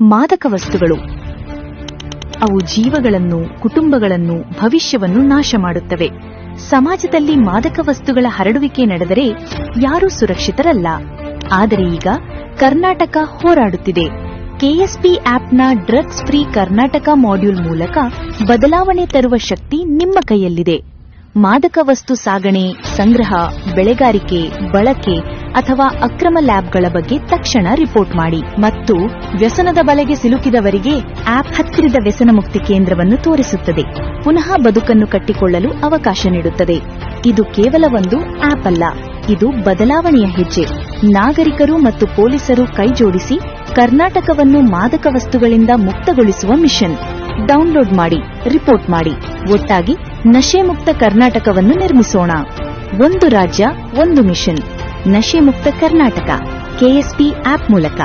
ಮಾದಕ ವಸ್ತುಗಳು ಅವು ಜೀವಗಳನ್ನು, ಕುಟುಂಬಗಳನ್ನು, ಭವಿಷ್ಯವನ್ನು ನಾಶ ಮಾಡುತ್ತವೆ. ಸಮಾಜದಲ್ಲಿ ಮಾದಕ ವಸ್ತುಗಳ ಹರಡುವಿಕೆ ನಡೆದರೆ ಯಾರೂ ಸುರಕ್ಷಿತರಲ್ಲ. ಆದರೆ ಈಗ ಕರ್ನಾಟಕ ಹೋರಾಡುತ್ತಿದೆ. ಕೆಎಸ್ಪಿ ಆಪ್ನ ಡ್ರಗ್ಸ್ ಫ್ರೀ ಕರ್ನಾಟಕ ಮಾಡ್ಯೂಲ್ ಮೂಲಕ ಬದಲಾವಣೆ ತರುವ ಶಕ್ತಿ ನಿಮ್ಮ ಕೈಯಲ್ಲಿದೆ. ಮಾದಕ ವಸ್ತು ಸಾಗಣೆ, ಸಂಗ್ರಹ, ಬೆಳೆಗಾರಿಕೆ, ಬಳಕೆ ಅಥವಾ ಅಕ್ರಮ ಲ್ಯಾಬ್ಗಳ ಬಗ್ಗೆ ತಕ್ಷಣ ರಿಪೋರ್ಟ್ ಮಾಡಿ ಮತ್ತು ವ್ಯಸನದ ಬಲೆಗೆ ಸಿಲುಕಿದವರಿಗೆ ಆಪ್ ಹತ್ತಿರದ ವ್ಯಸನ ಮುಕ್ತಿ ಕೇಂದ್ರವನ್ನು ತೋರಿಸುತ್ತದೆ. ಪುನಃ ಬದುಕನ್ನು ಕಟ್ಟಿಕೊಳ್ಳಲು ಅವಕಾಶ ನೀಡುತ್ತದೆ. ಇದು ಕೇವಲ ಒಂದು ಆಪ್ ಅಲ್ಲ, ಇದು ಬದಲಾವಣೆಯ ಹೆಜ್ಜೆ. ನಾಗರಿಕರು ಮತ್ತು ಪೊಲೀಸರು ಕೈಜೋಡಿಸಿ ಕರ್ನಾಟಕವನ್ನು ಮಾದಕ ವಸ್ತುಗಳಿಂದ ಮುಕ್ತಗೊಳಿಸುವ ಮಿಷನ್. ಡೌನ್ಲೋಡ್ ಮಾಡಿ, ರಿಪೋರ್ಟ್ ಮಾಡಿ. ಒಟ್ಟಾಗಿ ನಶೆ ಮುಕ್ತ ಕರ್ನಾಟಕವನ್ನು ನಿರ್ಮಿಸೋಣ. ಒಂದು ರಾಜ್ಯ, ಒಂದು ಮಿಷನ್. ನಶೆ ಮುಕ್ತ ಕರ್ನಾಟಕ. ಕೆಎಸ್ಪಿ ಆಪ್ ಮೂಲಕ.